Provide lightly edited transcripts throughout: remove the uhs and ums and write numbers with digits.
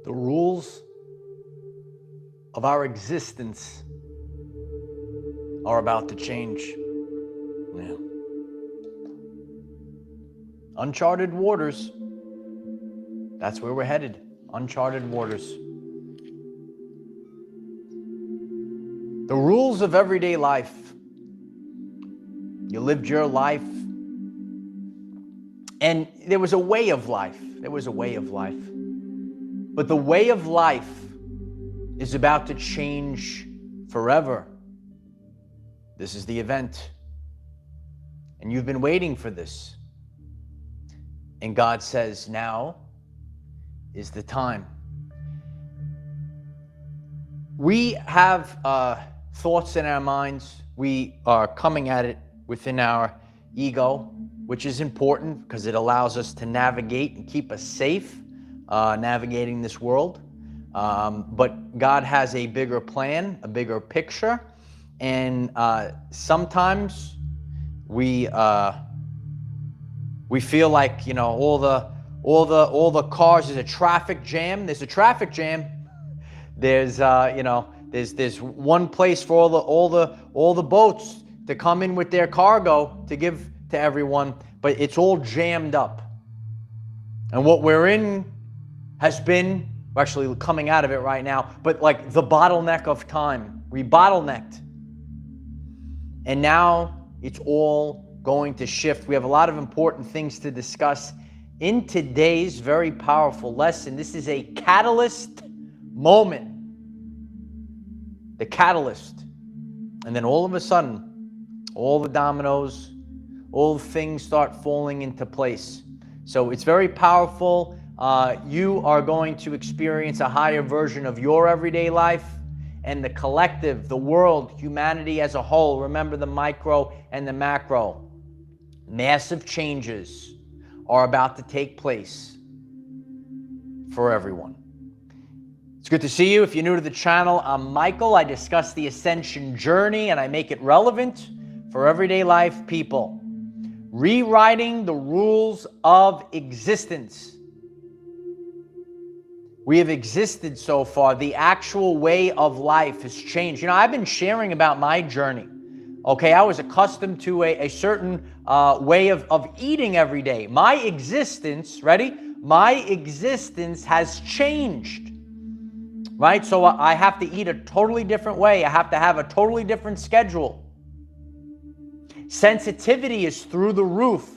The rules of our existence are about to change. Yeah. Uncharted waters. That's where we're headed. Uncharted waters. The rules of everyday life. You lived your life, and there was a way of life. There was a way of life. But the way of life is about to change forever. This is the event. And you've been waiting for this. And God says, now is the time. We have thoughts in our minds. We are coming at it within our ego, which is important because it allows us to navigate and keep us safe, navigating this world. But God has a bigger plan, a bigger picture. And sometimes we feel like, you know, all the cars, there's a traffic jam. There's a traffic jam. There's there's one place for all the boats to come in with their cargo to give to everyone, but it's all jammed up. And what we're in has been, we're actually coming out of it right now, but like the bottleneck of time. We bottlenecked. And now it's all going to shift. We have a lot of important things to discuss in today's very powerful lesson. This is a catalyst moment. The catalyst. And then all of a sudden, all the dominoes, all the things start falling into place. So it's very powerful. You are going to experience a higher version of your everyday life, and the collective, the world, humanity as a whole. Remember the micro and the macro. Massive changes are about to take place for everyone. It's good to see you. If you're new to the channel, I'm Michael. I discuss the ascension journey and I make it relevant for everyday life people. Rewriting the rules of existence. We have existed so far. The actual way of life has changed. You know, I've been sharing about my journey. Okay, I was accustomed to a certain way of eating every day. My existence, ready? My existence has changed. Right? So I have to eat a totally different way. I have to have a totally different schedule. Sensitivity is through the roof.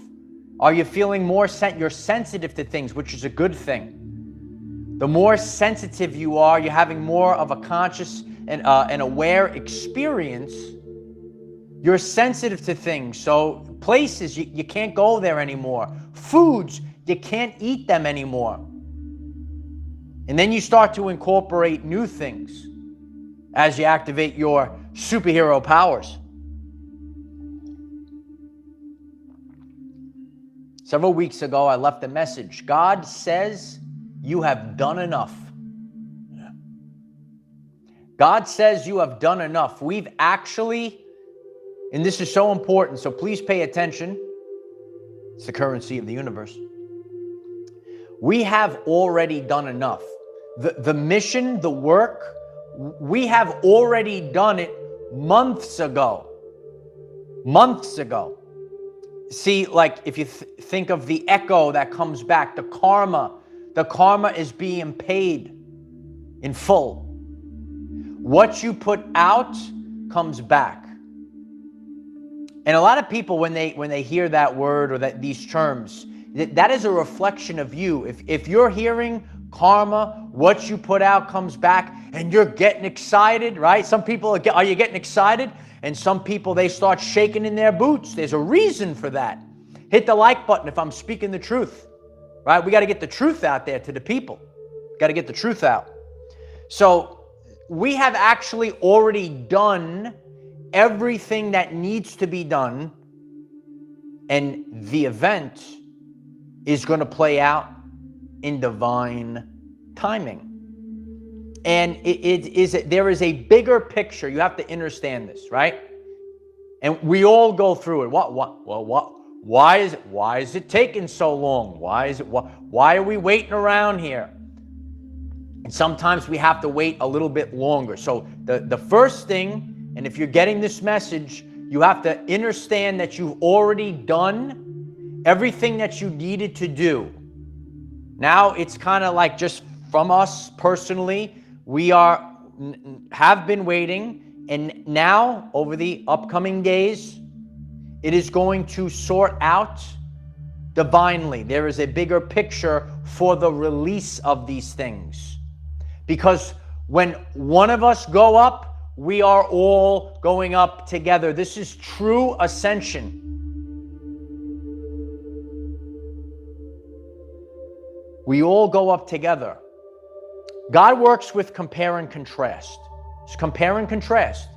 Are you feeling more you're sensitive to things, which is a good thing. The more sensitive you are, you're having more of a conscious and an aware experience. You're sensitive to things. So places, you can't go there anymore. Foods, you can't eat them anymore. And then you start to incorporate new things as you activate your superhero powers. Several weeks ago, I left a message. God says you have done enough. God says you have done enough. We've actually, and this is so important, so please pay attention. It's the currency of the universe. We have already done enough. The mission, the work, we have already done it months ago. Months ago. See, like if you think of the echo that comes back, the karma is being paid in full. What you put out comes back. And a lot of people, when they hear that word or these terms, that is a reflection of you. If you're hearing karma, what you put out comes back, and you're getting excited, right? Some people are you getting excited? And some people, they start shaking in their boots. There's a reason for that. Hit the like button if I'm speaking the truth, right? We got to get the truth out there to the people. Got to get the truth out. So we have actually already done everything that needs to be done, and the event is going to play out in divine timing. And there is a bigger picture. You have to understand this, right? And we all go through it. Why is it taking so long? Why are we waiting around here? And sometimes we have to wait a little bit longer. So the first thing, and if you're getting this message, you have to understand that you've already done everything that you needed to do. Now it's kind of like just from us personally, we have been waiting, and now over the upcoming days, it is going to sort out divinely. There is a bigger picture for the release of these things. Because when one of us go up, we are all going up together. This is true ascension. We all go up together. God works with compare and contrast. It's compare and contrast.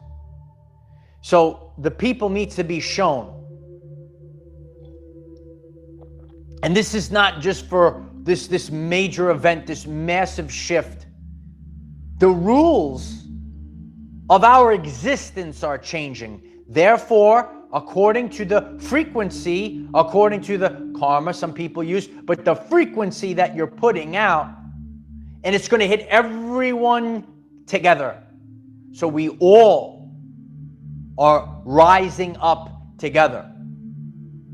So the people need to be shown. And this is not just for this major event, this massive shift. The rules of our existence are changing. Therefore, according to the frequency, according to the karma some people use, but the frequency that you're putting out, and it's going to hit everyone together. So we all are rising up together.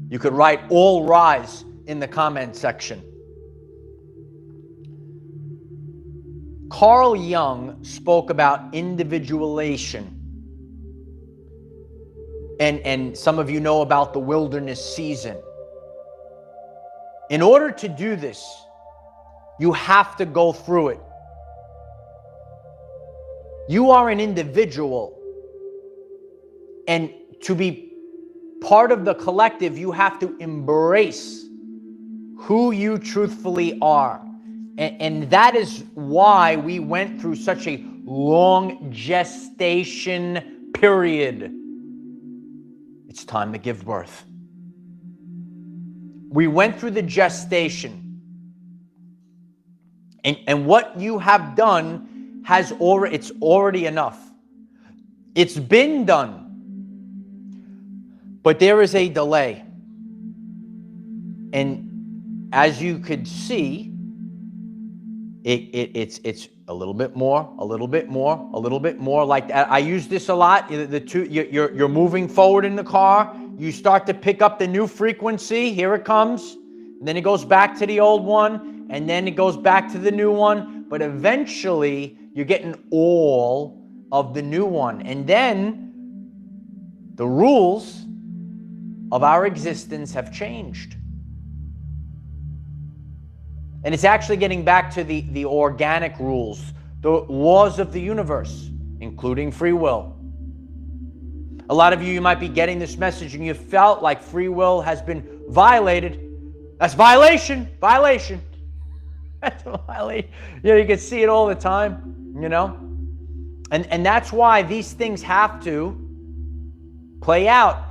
You could write all rise in the comment section. Carl Jung spoke about individuation. And some of you know about the wilderness season. In order to do this, you have to go through it. You are an individual. And to be part of the collective, you have to embrace who you truthfully are. And that is why we went through such a long gestation period. It's time to give birth. We went through the gestation. And what you have done it's already enough. It's been done. But there is a delay. And as you could see, it's a little bit more, a little bit more, a little bit more. Like that. I use this a lot. You're moving forward in the car. You start to pick up the new frequency. Here it comes. And then it goes back to the old one. And then it goes back to the new one. But eventually, you're getting all of the new one. And then the rules of our existence have changed. And it's actually getting back to the organic rules, the laws of the universe, including free will. A lot of you might be getting this message and you felt like free will has been violated. That's violation, violation. That's a violation. You can see it all the time, And that's why these things have to play out.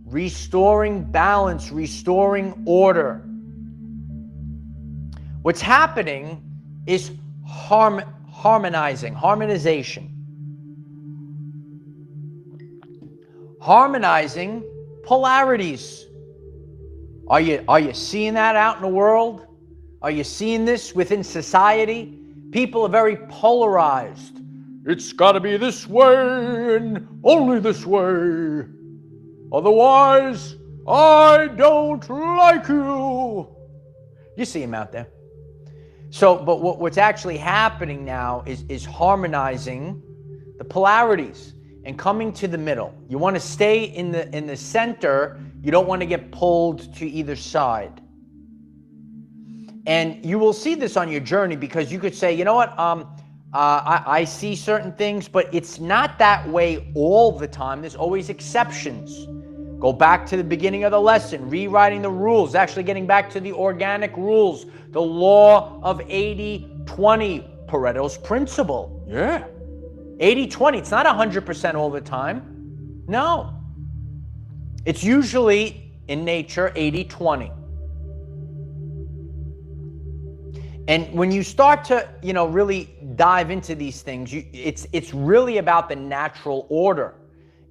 Restoring balance, restoring order. What's happening is harmonization. Harmonizing polarities. Are you seeing that out in the world? Are you seeing this within society? People are very polarized. It's got to be this way and only this way. Otherwise, I don't like you. You see them out there. So, but what's actually happening now is harmonizing the polarities and coming to the middle. You want to stay in the center. You don't want to get pulled to either side. And you will see this on your journey because you could say, you know what, I see certain things, but it's not that way all the time. There's always exceptions. Go back to the beginning of the lesson, rewriting the rules, actually getting back to the organic rules, the law of 80-20, Pareto's principle. Yeah. 80-20, it's not 100% all the time. No. It's usually, in nature, 80-20. And when you start to, really dive into these things, it's really about the natural order.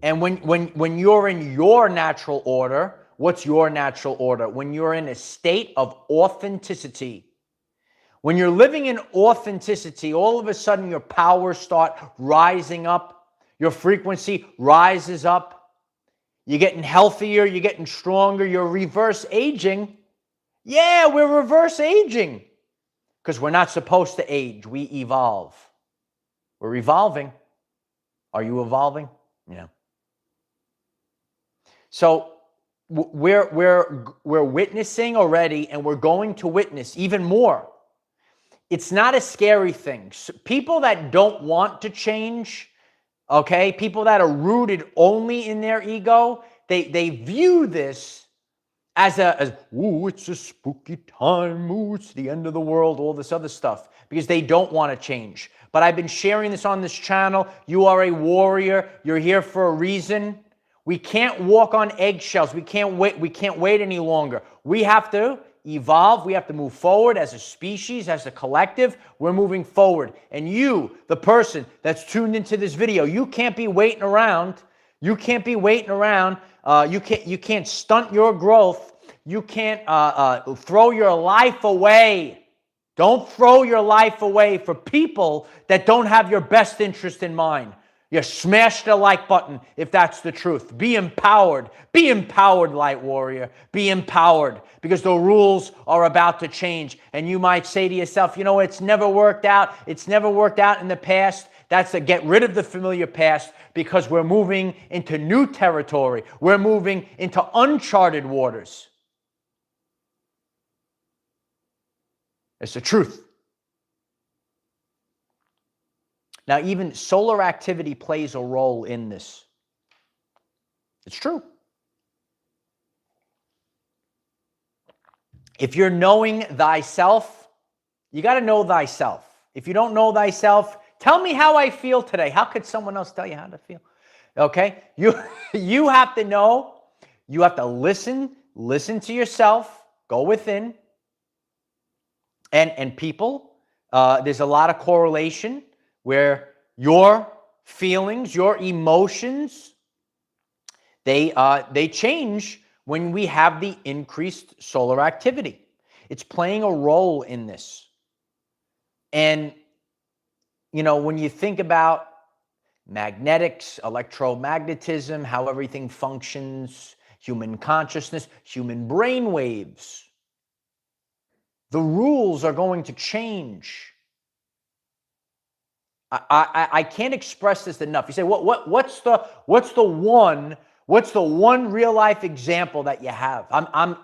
And when you're in your natural order, what's your natural order? When you're in a state of authenticity, When you're living in authenticity, all of a sudden your powers start rising up. Your frequency rises up. You're getting healthier. You're getting stronger. You're reverse aging. Yeah, we're reverse aging because we're not supposed to age. We evolve. We're evolving. Are you evolving? Yeah. So we're witnessing already, and we're going to witness even more. It's not a scary thing. People that don't want to change, okay, people that are rooted only in their ego, they view this as ooh, it's a spooky time, ooh, it's the end of the world, all this other stuff, because they don't want to change. But I've been sharing this on this channel. You are a warrior. You're here for a reason. We can't walk on eggshells. We can't wait any longer. We have to evolve. We have to move forward as a species, as a collective. We're moving forward. And you, the person that's tuned into this video, you can't be waiting around. You can't be waiting around. You can't stunt your growth. You can't throw your life away. Don't throw your life away for people that don't have your best interest in mind. You smash the like button if that's the truth. Be empowered. Be empowered, light warrior. Be empowered, because the rules are about to change. And you might say to yourself, you know, it's never worked out. It's never worked out in the past. That's to get rid of the familiar past, because we're moving into new territory. We're moving into uncharted waters. It's the truth. Now, even solar activity plays a role in this. It's true. If you're knowing thyself, you got to know thyself. If you don't know thyself, tell me how I feel today. How could someone else tell you how to feel? Okay? You have to know. You have to listen to yourself, go within. And people, there's a lot of correlation where your feelings, your emotions, they change when we have the increased solar activity. It's playing a role in this. And, you know, when you think about magnetics, electromagnetism, how everything functions, human consciousness, human brain waves, the rules are going to change. I can't express this enough. You say, what's the one real life example that you have? I'm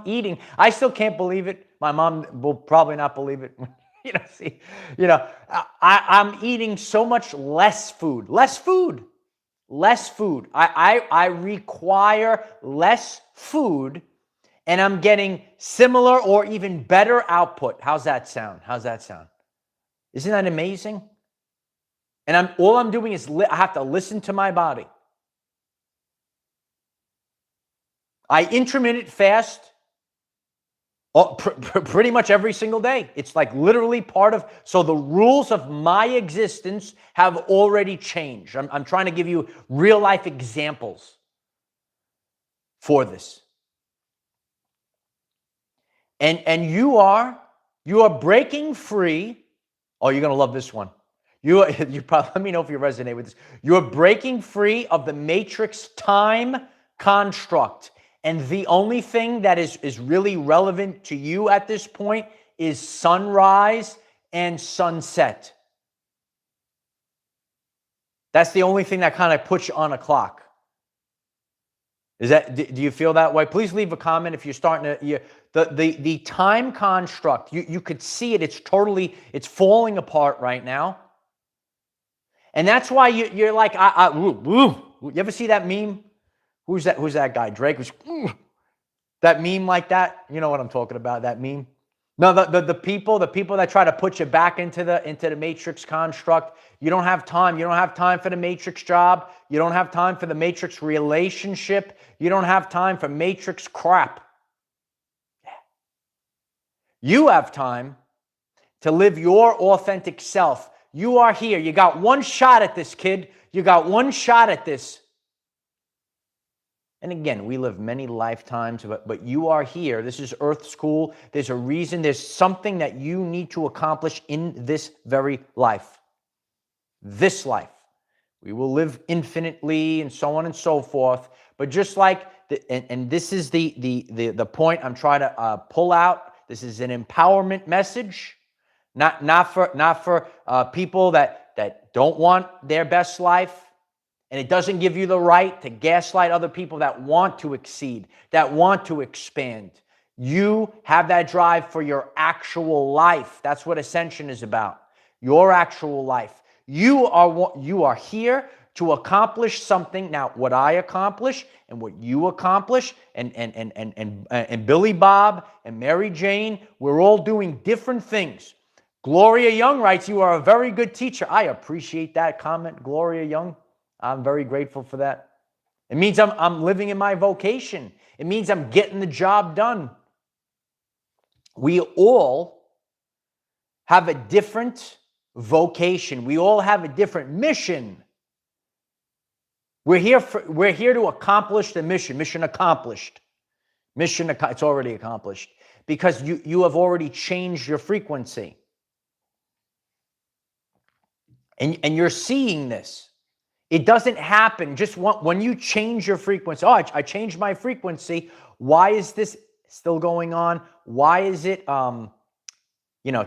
eating. I still can't believe it. My mom will probably not believe it. I'm eating so much less food. I require less food, and I'm getting similar or even better output. How's that sound? Isn't that amazing? And all I'm doing is I have to listen to my body. I intermittent fast pretty much every single day. It's like literally part of, so the rules of my existence have already changed. I'm trying to give you real life examples for this. And you are breaking free. Oh, you're going to love this one. You probably, let me know if you resonate with this. You're breaking free of the matrix time construct. And the only thing that is really relevant to you at this point is sunrise and sunset. That's the only thing that kind of puts you on a clock. Do you feel that way? Please leave a comment if you're starting to, the time construct, you could see it, it's falling apart right now. And that's why you're like, you ever see that meme? Who's that guy? Drake? That meme like that? You know what I'm talking about, that meme? No, the people that try to put you back into the matrix construct. You don't have time. You don't have time for the matrix job. You don't have time for the matrix relationship. You don't have time for matrix crap. You have time to live your authentic self. You are here. You got one shot at this, kid. You got one shot at this. And again, we live many lifetimes, but you are here. This is Earth School. There's a reason. There's something that you need to accomplish in this very life. This life. We will live infinitely and so on and so forth. But just like, and this is the point I'm trying to pull out. This is an empowerment message, not for people that don't want their best life. And it doesn't give you the right to gaslight other people that want to exceed, that want to expand. You have that drive for your actual life. That's what Ascension is about. Your actual life. You are here to accomplish something. Now, what I accomplish and what you accomplish, and Billy Bob and Mary Jane, we're all doing different things. Gloria Young writes, "You are a very good teacher." I appreciate that comment, Gloria Young. I'm very grateful for that. It means I'm living in my vocation. It means I'm getting the job done. We all have a different vocation. We all have a different mission. We're here to accomplish the mission. Mission accomplished. It's already accomplished because you have already changed your frequency. And you're seeing this. It doesn't happen just when you change your frequency. Oh, I changed my frequency. Why is this still going on? Why is it,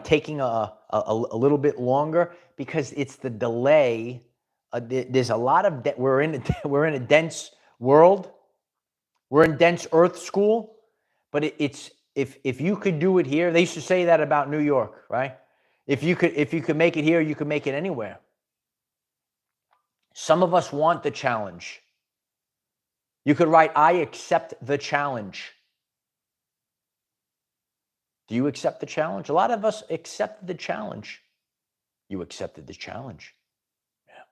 taking a little bit longer? Because it's the delay. There's a lot of we're in a dense world. We're in dense Earth School, but it's if you could do it here. They used to say that about New York, right? If you could make it here, you could make it anywhere. Some of us want the challenge. You could write, "I accept the challenge." Do you accept the challenge? A lot of us accepted the challenge. You accepted the challenge. Yeah.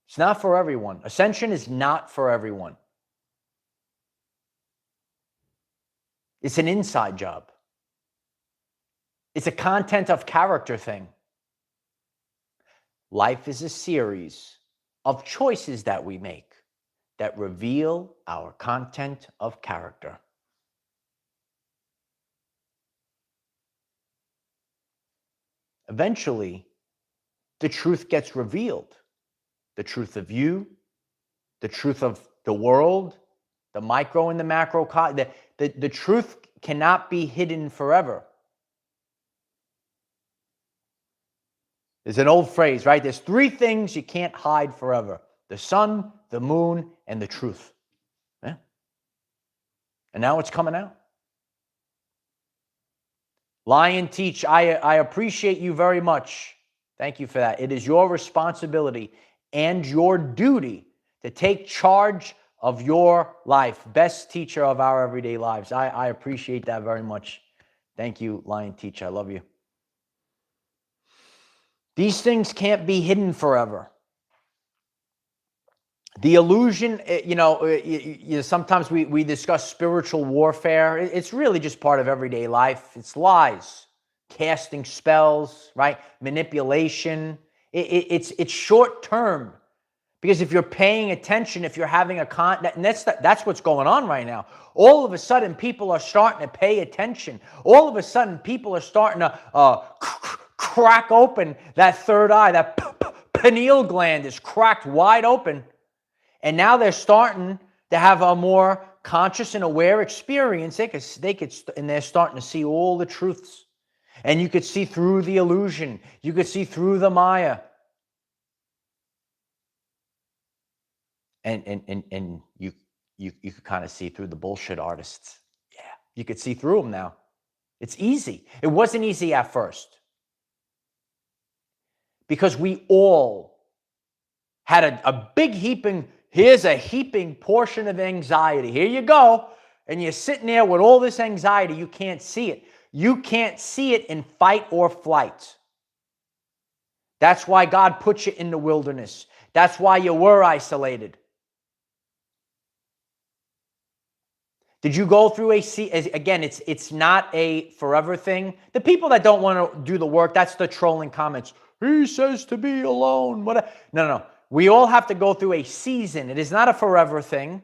It's not for everyone. Ascension is not for everyone. It's an inside job. It's a content of character thing. Life is a series of choices that we make that reveal our content of character. Eventually, the truth gets revealed. The truth of you, the truth of the world, the micro and the macro. The truth cannot be hidden forever. There's an old phrase, right? There's three things you can't hide forever: the sun, the moon, and the truth. Yeah? And now it's coming out. Lion Teach, I appreciate you very much. Thank you for that. It is your responsibility and your duty to take charge of your life. Best teacher of our everyday lives. I appreciate that very much. Thank you, Lion Teach. I love you. These things can't be hidden forever. The illusion, sometimes we discuss spiritual warfare. It's really just part of everyday life. It's lies, casting spells, right? Manipulation. It's short term. Because if you're paying attention, if you're having and that's what's going on right now. All of a sudden, people are starting to pay attention. All of a sudden, people are starting to crack open that third eye. That pineal gland is cracked wide open. And now they're starting to have a more conscious and aware experience. And they're starting to see all the truths. And you could see through the illusion. You could see through the Maya. And you could kind of see through the bullshit artists. Yeah, you could see through them now. It's easy. It wasn't easy at first. Because we all had a big heaping. Here's a heaping portion of anxiety. Here you go. And you're sitting there with all this anxiety. You can't see it. You can't see it in fight or flight. That's why God put you in the wilderness. That's why you were isolated. Did you go through again, it's not a forever thing. The people that don't want to do the work, that's the trolling comments. He says to be alone. No. we all have to go through a season. It is not a forever thing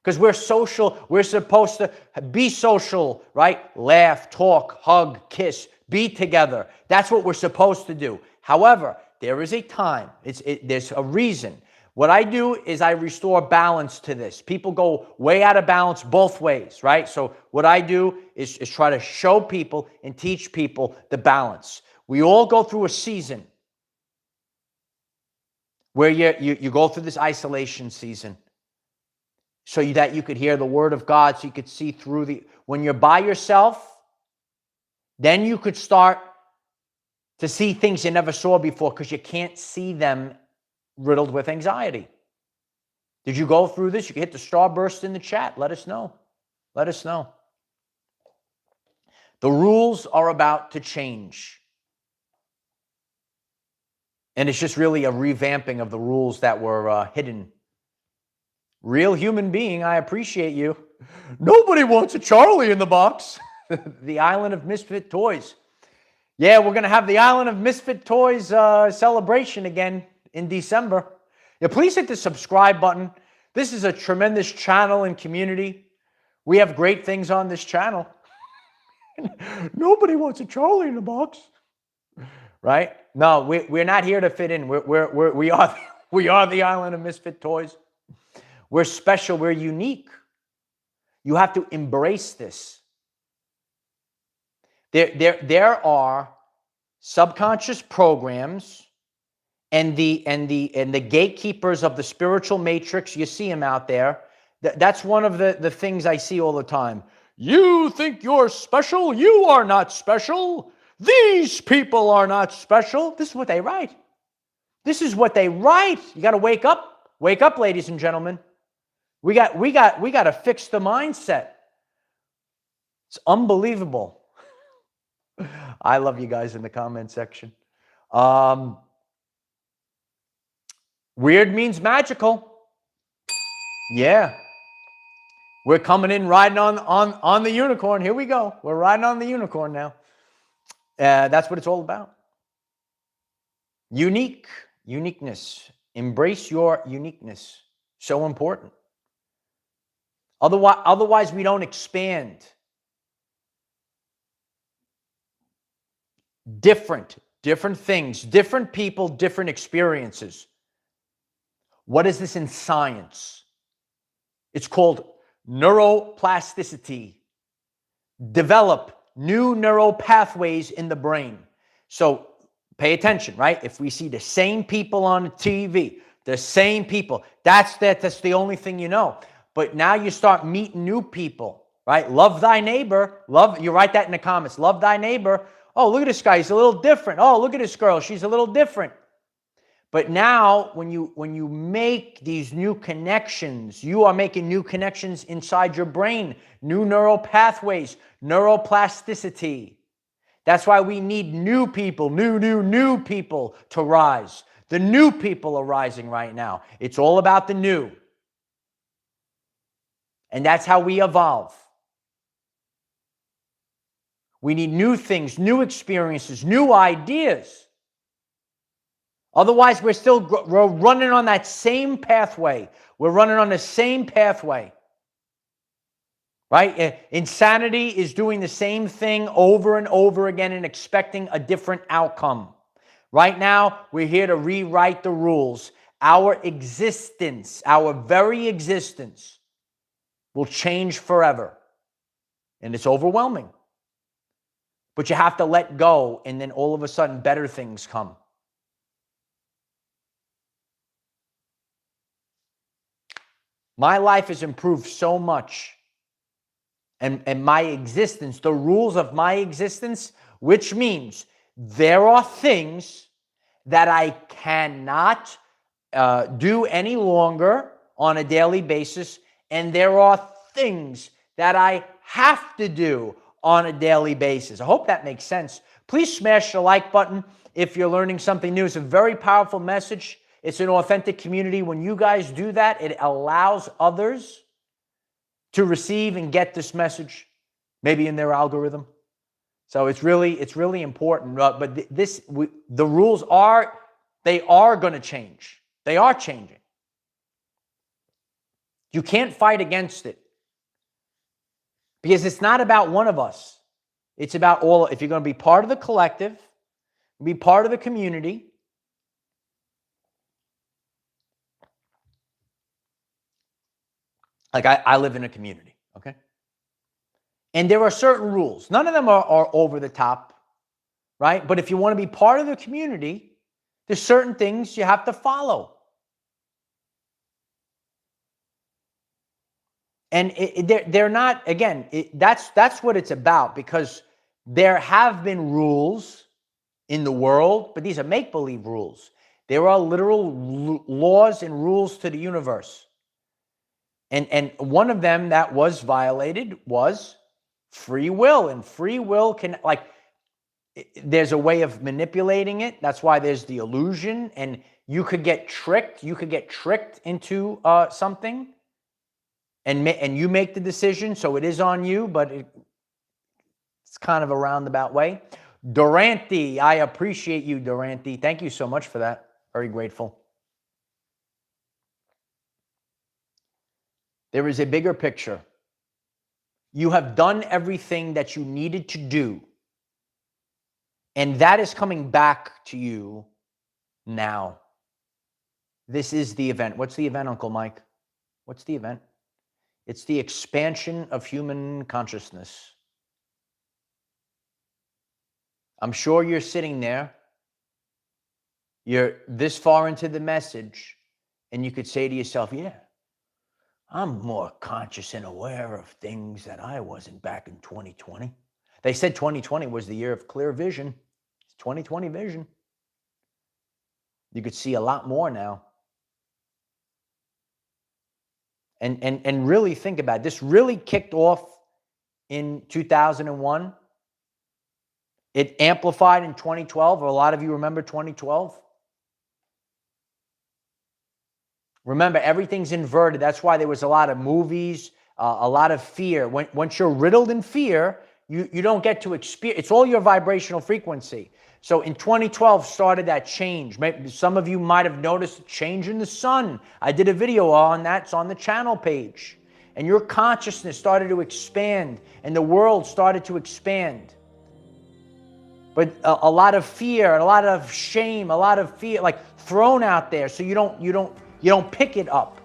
because we're social. We're supposed to be social, right? Laugh, talk, hug, kiss, be together. That's what we're supposed to do. However, there is a time. There's a reason. What I do is I restore balance to this. People go way out of balance both ways, right? So what I do is try to show people and teach people the balance. We all go through a season where you go through this isolation season so that you could hear the word of God, so you could see through when you're by yourself, then you could start to see things you never saw before because you can't see them riddled with anxiety. Did you go through this? You can hit the starburst in the chat. Let us know. Let us know. The rules are about to change. And it's just really a revamping of the rules that were hidden. Real human being, I appreciate you. Nobody wants a Charlie in the box. The Island of Misfit Toys. Yeah, we're going to have the Island of Misfit Toys celebration again in December. Yeah, please hit the subscribe button. This is a tremendous channel and community. We have great things on this channel. Nobody wants a Charlie in the box. Right? No, we're not here to fit in. We are the Island of Misfit Toys. We're special. We're unique. You have to embrace this. There are subconscious programs and the gatekeepers of the spiritual matrix. You see them out there. That's one of the things I see all the time. You think you're special? You are not special. These people are not special. This is what they write. This is what they write. You got to wake up. Wake up, ladies and gentlemen. We got to fix the mindset. It's unbelievable. I love you guys in the comment section. Weird means magical. Yeah. We're coming in riding on the unicorn. Here we go. We're riding on the unicorn now. That's what it's all about. Uniqueness. Embrace your uniqueness. So important. Otherwise we don't expand. Different things, different people, different experiences. What is this in science? It's called neuroplasticity. Develop new neural pathways in the brain. So pay attention, right? If we see the same people on TV, the same people, that's the only thing you know. But now you start meeting new people, right? Love thy neighbor. You write that in the comments. Love thy neighbor. Oh, look at this guy. He's a little different. Oh, look at this girl. She's a little different. But now when you make these new connections, you are making new connections inside your brain, new neural pathways, neuroplasticity. That's why we need new people, new people to rise. The new people are rising right now. It's all about the new. And that's how we evolve. We need new things, new experiences, new ideas. Otherwise, we're running on that same pathway. We're running on the same pathway. Right? Insanity is doing the same thing over and over again and expecting a different outcome. Right now, we're here to rewrite the rules. Our existence, our very existence, will change forever. And it's overwhelming. But you have to let go, and then all of a sudden, better things come. My life has improved so much. And my existence, the rules of my existence, which means there are things that I cannot do any longer on a daily basis, and there are things that I have to do on a daily basis. I hope that makes sense. Please smash the like button if you're learning something new. It's a very powerful message. It's an authentic community. When you guys do that, it allows others to receive and get this message, maybe in their algorithm. So it's really important. But the rules are going to change. They are changing. You can't fight against it. Because it's not about one of us. It's about all. If you're going to be part of the collective, be part of the community, like I live in a community, okay? And there are certain rules. None of them are over the top, right? But if you want to be part of the community, there's certain things you have to follow. And they're not, again, that's what it's about, because there have been rules in the world, but these are make-believe rules. There are literal laws and rules to the universe. And one of them that was violated was free will. And free will can, like, there's a way of manipulating it. That's why there's the illusion. And you could get tricked. You could get tricked into something. And you make the decision, so it is on you, but it's kind of a roundabout way. Durante, I appreciate you, Durante. Thank you so much for that. Very grateful. There is a bigger picture. You have done everything that you needed to do, and that is coming back to you now. This is the event. What's the event, Uncle Mike? What's the event? It's the expansion of human consciousness. I'm sure you're sitting there. You're this far into the message, and you could say to yourself, yeah, I'm more conscious and aware of things that I wasn't back in 2020. They said 2020 was the year of clear vision. It's 2020 vision. You could see a lot more now. And really think about it. This really kicked off in 2001. It amplified in 2012. A lot of you remember 2012. Remember, everything's inverted. That's why there was a lot of movies, a lot of fear. Once you're riddled in fear, you don't get to experience. It's all your vibrational frequency. So in 2012 started that change. Maybe some of you might have noticed a change in the sun. I did a video on that. It's on the channel page. And your consciousness started to expand, and the world started to expand. But a lot of fear, a lot of shame, a lot of fear, like thrown out there, so you don't pick it up.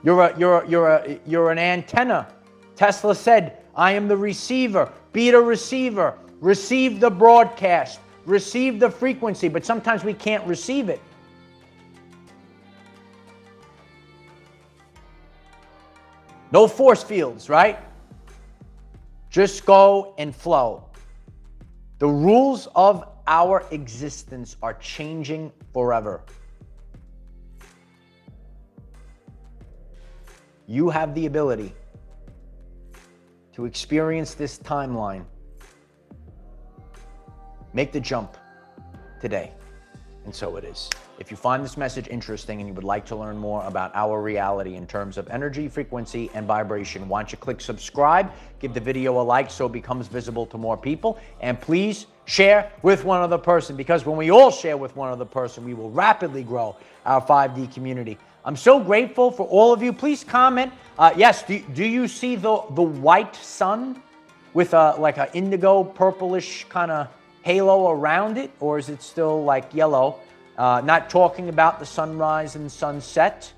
You're an antenna. Tesla said, "I am the receiver. Be the receiver. Receive the broadcast. Receive the frequency." But sometimes we can't receive it. No force fields, right? Just go and flow. The rules of our existence are changing forever. You have the ability to experience this timeline. Make the jump today, and so it is. If you find this message interesting and you would like to learn more about our reality in terms of energy, frequency, and vibration, why don't you click subscribe, give the video a like so it becomes visible to more people, and please share with one other person, because when we all share with one other person, we will rapidly grow our 5D community. I'm so grateful for all of you. Please comment. Yes, do you see the white sun with like an indigo purplish kind of halo around it, or is it still like yellow? Not talking about the sunrise and sunset,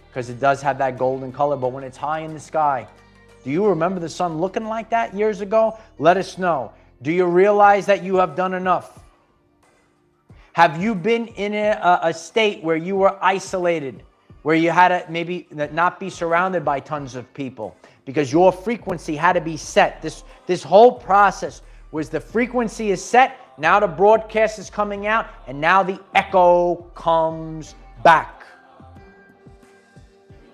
because it does have that golden color, but when it's high in the sky. Do you remember the sun looking like that years ago? Let us know. Do you realize that you have done enough? Have you been in a state where you were isolated, where you had to maybe not be surrounded by tons of people because your frequency had to be set? This whole process was the frequency is set, now the broadcast is coming out, and now the echo comes back.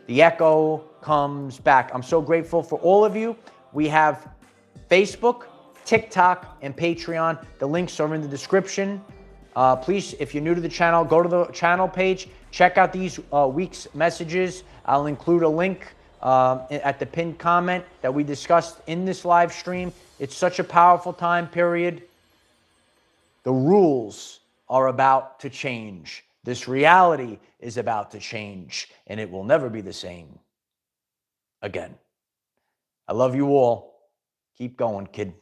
The echo comes back. I'm so grateful for all of you. We have Facebook, TikTok, and Patreon. The links are in the description. Please, if you're new to the channel, go to the channel page. Check out these week's messages. I'll include a link at the pinned comment that we discussed in this live stream. It's such a powerful time period. The rules are about to change. This reality is about to change, and it will never be the same again. I love you all. Keep going, kid.